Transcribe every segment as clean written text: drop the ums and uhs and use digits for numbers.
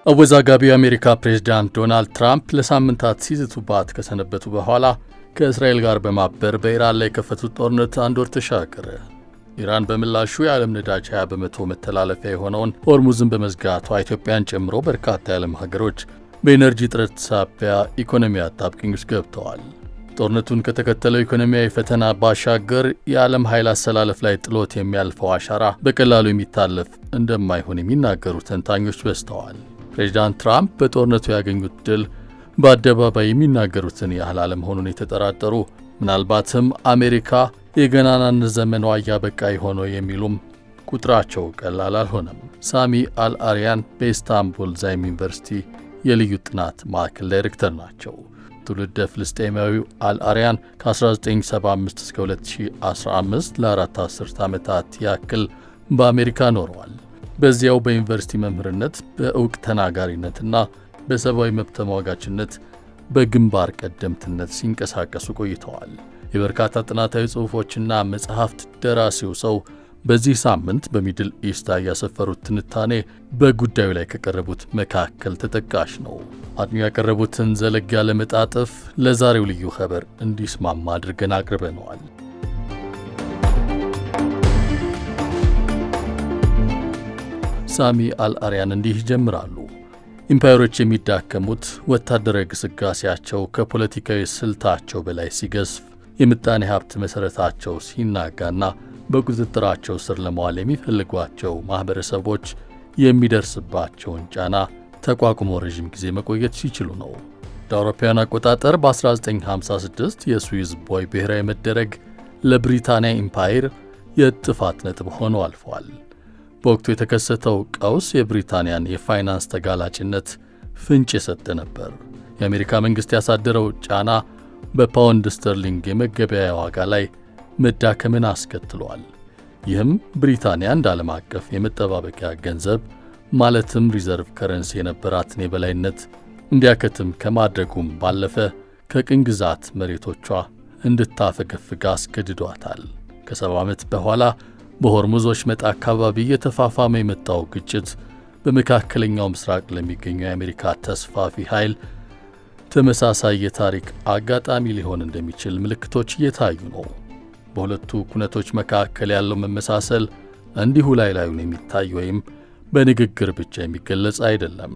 አወዛጋቢው የአሜሪካ ፕሬዝዳንት ዶናልድ ትራምፕ ለሳምንታት ሲዝቱባት ከሰነበቱ በኋላ ከእስራኤል ጋር በማበር በኢራን ላይ የከፈቱት ጦርነት አንድ ወር ተሻገረ። ኢራን በምላሹ የዓለም ነዳጅ 20 በመቶ መተላለፊያ የሆነውን ሆርሙዝን በመዝጋቷ ኢትዮጵያን ጨምሮ በርካታ የዓለም ሀገሮች በኤነርጂ እጥረት ሳቢያ ኢኮኖሚ አጣብቂኝ ውስጥ ገብተዋል። ጦርነቱን ከተከተለው ኢኮኖሚያዊ ፈተና ባሻገር የዓለም ኃይል አሰላለፍ ላይ ጥሎት የሚያልፈው አሻራ በቀላሉ የሚታለፍ እንደማይሆን የሚናገሩ ተንታኞች በዝተዋል። ፕሬዝዳንት ትራምፕ በጦርነቱ ያገኙት ድል በአደባባይ የሚናገሩትን ያህል አለመሆኑን የተጠራጠሩ ምናልባትም አሜሪካ የገናናነት ዘመኗ እያበቃ ሆኖ የሚሉም ቁጥራቸው ቀላል አልሆነም። ሳሚ አልአሪያን በኢስታንቡል ዛይም ዩኒቨርሲቲ የልዩ ጥናት ማዕከል ዳይሬክተር ናቸው። ትውልደ ፍልስጤማዊው አልአሪያን ከ1975 እስከ 2015 ለአራት አስርት ዓመታት ያክል በአሜሪካ ኖረዋል። በዚያው በዩኒቨርሲቲ መምህርነት በእውቅ ተናጋሪነትና በሰብአዊ መብት ተሟጋችነት በግንባር ቀደምትነት ሲንቀሳቀሱ ቆይተዋል። የበርካታ ጥናታዊ ጽሑፎችና መጽሐፍት ደራሲው ሰው በዚህ ሳምንት በሚድል ኢስት ያሰፈሩት ትንታኔ በጉዳዩ ላይ ከቀረቡት መካከል ተጠቃሽ ነው። አጥኚው ያቀረቡትን ዘለግ ያለ መጣጥፍ ለዛሬው ልዩ ኸበር እንዲስማማ አድርገን አቅርበነዋል። ሳሚ አልአሪያን እንዲህ ይጀምራሉ። ኢምፓየሮች የሚዳከሙት ወታደራዊ ግስጋሴያቸው ከፖለቲካዊ ስልታቸው በላይ ሲገዝፍ፣ የምጣኔ ሀብት መሠረታቸው ሲናጋና በቁጥጥራቸው ስር ለመዋል የሚፈልጓቸው ማኅበረሰቦች የሚደርስባቸውን ጫና ተቋቁሞ ረዥም ጊዜ መቆየት ሲችሉ ነው። እንደ አውሮፓውያን አቆጣጠር በ1956 የስዊዝ ቦይ ብሔራዊ መደረግ ለብሪታንያ ኢምፓየር የጥፋት ነጥብ ሆኖ አልፏል። በወቅቱ የተከሰተው ቀውስ የብሪታንያን የፋይናንስ ተጋላጭነት ፍንጭ የሰጠ ነበር። የአሜሪካ መንግሥት ያሳደረው ጫና በፓውንድ ስተርሊንግ የመገበያያ ዋጋ ላይ መዳከምን አስከትሏል። ይህም ብሪታንያ እንደ ዓለም አቀፍ የመጠባበቂያ ገንዘብ ማለትም ሪዘርቭ ከረንሲ የነበራትን የበላይነት እንዲያከትም ከማድረጉም ባለፈ ከቅኝ ግዛት መሬቶቿ እንድታፈገፍግ አስገድዷታል። ከ70 ዓመት በኋላ በሆርሙዝ ወሽመጥ አካባቢ እየተፋፋመ የመጣው ግጭት በመካከለኛው ምስራቅ ለሚገኘው የአሜሪካ ተስፋፊ ኃይል ተመሳሳይ የታሪክ አጋጣሚ ሊሆን እንደሚችል ምልክቶች እየታዩ ነው። በሁለቱ ኩነቶች መካከል ያለው መመሳሰል እንዲሁ ላዩን የሚታይ ወይም በንግግር ብቻ የሚገለጽ አይደለም።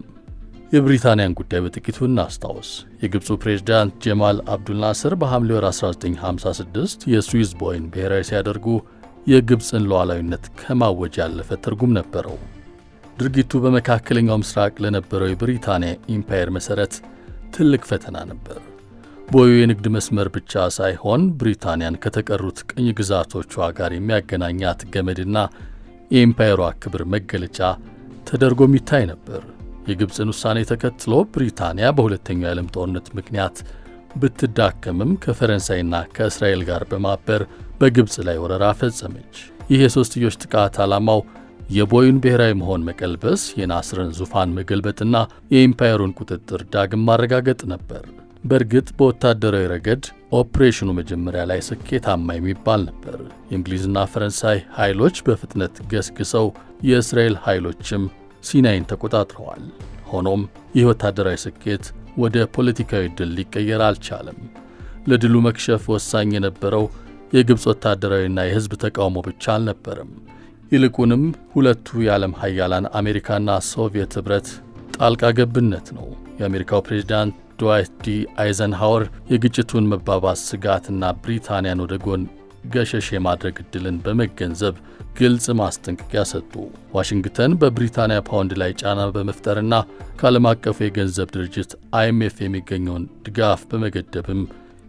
የብሪታንያን ጉዳይ በጥቂቱ እናስታውስ። የግብፁ ፕሬዝዳንት ጀማል አብዱልናስር በሐምሌ ወር 1956 የስዊዝ ቦይን ብሔራዊ ሲያደርጉ የግብፅን ሉዓላዊነት ከማወጅ ያለፈ ትርጉም ነበረው። ድርጊቱ በመካከለኛው ምስራቅ ለነበረው የብሪታንያ ኢምፓየር መሠረት ትልቅ ፈተና ነበር። ቦዩ የንግድ መስመር ብቻ ሳይሆን ብሪታንያን ከተቀሩት ቅኝ ግዛቶቿ ጋር የሚያገናኛት ገመድና የኢምፓየሯ ክብር መገለጫ ተደርጎም ይታይ ነበር። የግብፅን ውሳኔ ተከትሎ ብሪታንያ በሁለተኛው የዓለም ጦርነት ምክንያት ብትዳከምም ከፈረንሳይና ከእስራኤል ጋር በማበር በግብፅ ላይ ወረራ ፈጸመች። ይህ የሦስትዮሽ ጥቃት ዓላማው የቦዩን ብሔራዊ መሆን መቀልበስ፣ የናስርን ዙፋን መገልበጥና የኢምፓየሩን ቁጥጥር ዳግም ማረጋገጥ ነበር። በእርግጥ በወታደራዊ ረገድ ኦፕሬሽኑ መጀመሪያ ላይ ስኬታማ የሚባል ነበር። የእንግሊዝና ፈረንሳይ ኃይሎች በፍጥነት ገስግሰው የእስራኤል ኃይሎችም ሲናይን ተቆጣጥረዋል። ሆኖም ይህ ወታደራዊ ስኬት ወደ ፖለቲካዊ ድል ሊቀየር አልቻለም። ለድሉ መክሸፍ ወሳኝ የነበረው የግብፅ ወታደራዊና የሕዝብ ተቃውሞ ብቻ አልነበረም። ይልቁንም ሁለቱ የዓለም ሀያላን አሜሪካና ሶቪየት ኅብረት ጣልቃ ገብነት ነው። የአሜሪካው ፕሬዝዳንት ድዋይት ዲ አይዘንሃወር የግጭቱን መባባስ ስጋትና ብሪታንያን ወደ ጎን ገሸሽ የማድረግ ዕድልን በመገንዘብ ግልጽ ማስጠንቀቂያ ሰጡ። ዋሽንግተን በብሪታንያ ፓውንድ ላይ ጫና በመፍጠርና ከዓለም አቀፉ የገንዘብ ድርጅት IMF የሚገኘውን ድጋፍ በመገደብም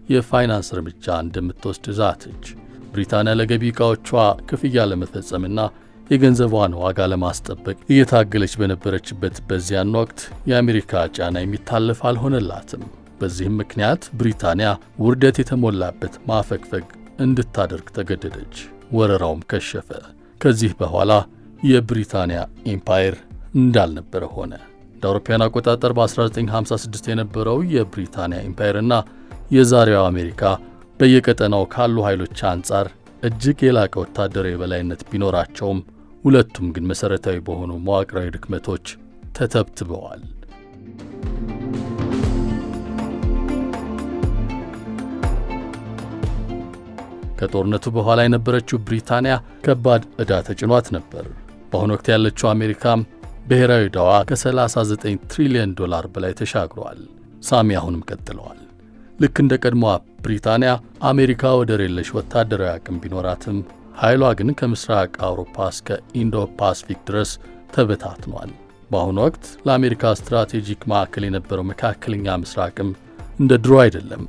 የፋይናንስ እርምጃ እንደምትወስድ ዛተች። ብሪታንያ ለገቢ ዕቃዎቿ ክፍያ ለመፈጸምና የገንዘቧን ዋጋ ለማስጠበቅ እየታገለች በነበረችበት በዚያን ወቅት የአሜሪካ ጫና የሚታለፍ አልሆነላትም። በዚህም ምክንያት ብሪታንያ ውርደት የተሞላበት ማፈግፈግ እንድታደርግ ተገደደች። ወረራውም ከሸፈ። ከዚህ በኋላ የብሪታንያ ኢምፓየር እንዳልነበረ ሆነ። እንደ አውሮፓውያን አቆጣጠር በ1956 የነበረው የብሪታንያ ኢምፓየርና የዛሬው አሜሪካ በየቀጠናው ካሉ ኃይሎች አንጻር እጅግ የላቀ ወታደራዊ የበላይነት ቢኖራቸውም ሁለቱም ግን መሠረታዊ በሆኑ መዋቅራዊ ድክመቶች ተተብትበዋል። ከጦርነቱ በኋላ የነበረችው ብሪታንያ ከባድ ዕዳ ተጭኗት ነበር። በአሁኑ ወቅት ያለችው አሜሪካም ብሔራዊ ዕዳዋ ከ39 ትሪሊዮን ዶላር በላይ ተሻግሯል። ሳሚ አሁንም ቀጥለዋል። ልክ እንደ ቀድሞዋ ብሪታንያ አሜሪካ ወደር የለሽ ወታደራዊ አቅም ቢኖራትም ኃይሏ ግን ከምስራቅ አውሮፓ እስከ ኢንዶ ፓሲፊክ ድረስ ተበታትኗል። በአሁኑ ወቅት ለአሜሪካ ስትራቴጂክ ማዕከል የነበረው መካከለኛ ምስራቅም እንደ ድሮ አይደለም።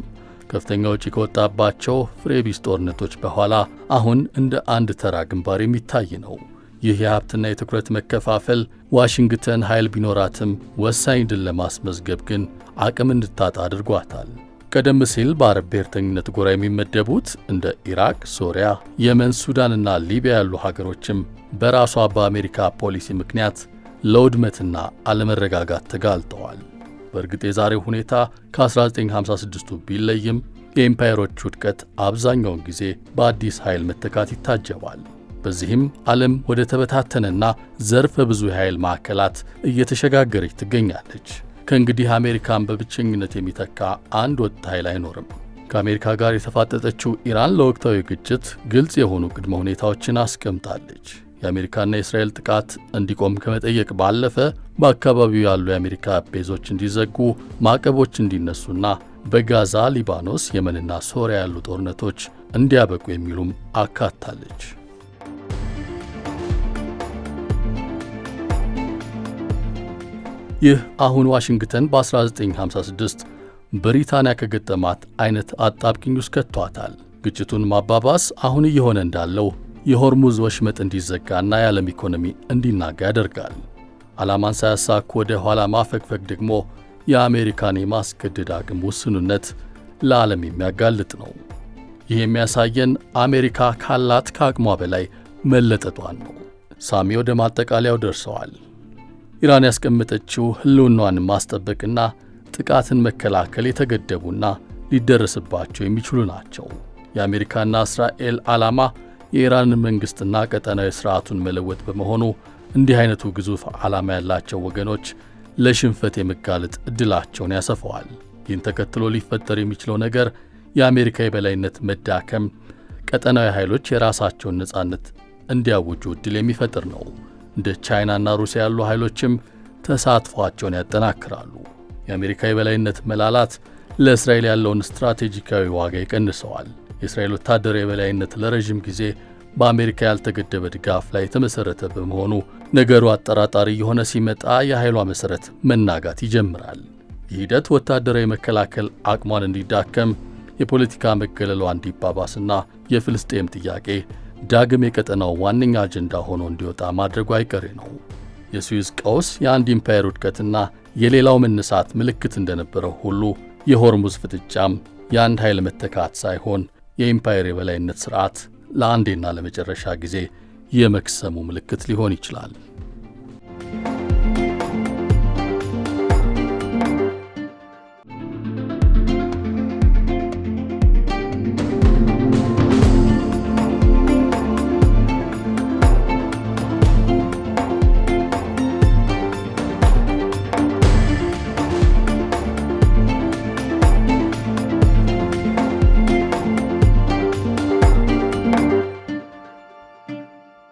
ከፍተኛ ወጪ ከወጣባቸው ፍሬቢስ ጦርነቶች በኋላ አሁን እንደ አንድ ተራ ግንባር የሚታይ ነው። ይህ የሀብትና የትኩረት መከፋፈል ዋሽንግተን ኃይል ቢኖራትም ወሳኝ ድል ለማስመዝገብ ግን አቅም እንድታጣ አድርጓታል። ቀደም ሲል በአረብ ብሔርተኝነት ጎራ የሚመደቡት እንደ ኢራቅ፣ ሶሪያ፣ የመን፣ ሱዳንና ሊቢያ ያሉ ሀገሮችም በራሷ በአሜሪካ ፖሊሲ ምክንያት ለውድመትና አለመረጋጋት ተጋልጠዋል። በእርግጥ የዛሬው ሁኔታ ከ1956ቱ ቢለይም የኤምፓየሮች ውድቀት አብዛኛውን ጊዜ በአዲስ ኃይል መተካት ይታጀባል። በዚህም ዓለም ወደ ተበታተነና ዘርፈ ብዙ የኃይል ማዕከላት እየተሸጋገረች ትገኛለች። ከእንግዲህ አሜሪካን በብቸኝነት የሚተካ አንድ ወጥ ኃይል አይኖርም። ከአሜሪካ ጋር የተፋጠጠችው ኢራን ለወቅታዊ ግጭት ግልጽ የሆኑ ቅድመ ሁኔታዎችን አስቀምጣለች። የአሜሪካና የእስራኤል ጥቃት እንዲቆም ከመጠየቅ ባለፈ በአካባቢው ያሉ የአሜሪካ ቤዞች እንዲዘጉ፣ ማዕቀቦች እንዲነሱና በጋዛ፣ ሊባኖስ፣ የመንና ሶሪያ ያሉ ጦርነቶች እንዲያበቁ የሚሉም አካታለች። ይህ አሁን ዋሽንግተን በ1956 ብሪታንያ ከገጠማት አይነት አጣብቂኝ ውስጥ ከቷታል። ግጭቱን ማባባስ አሁን እየሆነ እንዳለው የሆርሙዝ ወሽመጥ እንዲዘጋና የዓለም ኢኮኖሚ እንዲናጋ ያደርጋል። ዓላማን ሳያሳኩ ወደ ኋላ ማፈግፈግ ደግሞ የአሜሪካን የማስገደድ አቅም ውስኑነት ለዓለም የሚያጋልጥ ነው። ይህ የሚያሳየን አሜሪካ ካላት ከአቅሟ በላይ መለጠጧን ነው። ሳሚ ወደ ማጠቃለያው ደርሰዋል። ኢራን ያስቀመጠችው ሕልውናዋን ማስጠበቅና ጥቃትን መከላከል የተገደቡና ሊደረስባቸው የሚችሉ ናቸው። የአሜሪካና እስራኤል ዓላማ የኢራንን መንግሥትና ቀጠናዊ ሥርዓቱን መለወጥ በመሆኑ እንዲህ አይነቱ ግዙፍ ዓላማ ያላቸው ወገኖች ለሽንፈት የመጋለጥ ዕድላቸውን ያሰፈዋል። ይህን ተከትሎ ሊፈጠር የሚችለው ነገር የአሜሪካ የበላይነት መዳከም፣ ቀጠናዊ ኃይሎች የራሳቸውን ነጻነት እንዲያውጁ ዕድል የሚፈጥር ነው። እንደ ቻይናና ሩሲያ ያሉ ኃይሎችም ተሳትፏቸውን ያጠናክራሉ። የአሜሪካ የበላይነት መላላት ለእስራኤል ያለውን ስትራቴጂካዊ ዋጋ ይቀንሰዋል። የእስራኤል ወታደራዊ የበላይነት ለረዥም ጊዜ በአሜሪካ ያልተገደበ ድጋፍ ላይ የተመሠረተ በመሆኑ ነገሩ አጠራጣሪ የሆነ ሲመጣ የኃይሏ መሠረት መናጋት ይጀምራል። ይህ ሂደት ወታደራዊ መከላከል አቅሟን እንዲዳከም፣ የፖለቲካ መገለሏ እንዲባባስና የፍልስጤም ጥያቄ ዳግም የቀጠናው ዋነኛ አጀንዳ ሆኖ እንዲወጣ ማድረጉ አይቀሬ ነው። የስዊዝ ቀውስ የአንድ ኢምፓየር ውድቀትና የሌላው መነሳት ምልክት እንደነበረው ሁሉ የሆርሙዝ ፍጥጫም የአንድ ኃይል መተካት ሳይሆን የኢምፓየር የበላይነት ሥርዓት ለአንዴና ለመጨረሻ ጊዜ የመክሰሙ ምልክት ሊሆን ይችላል።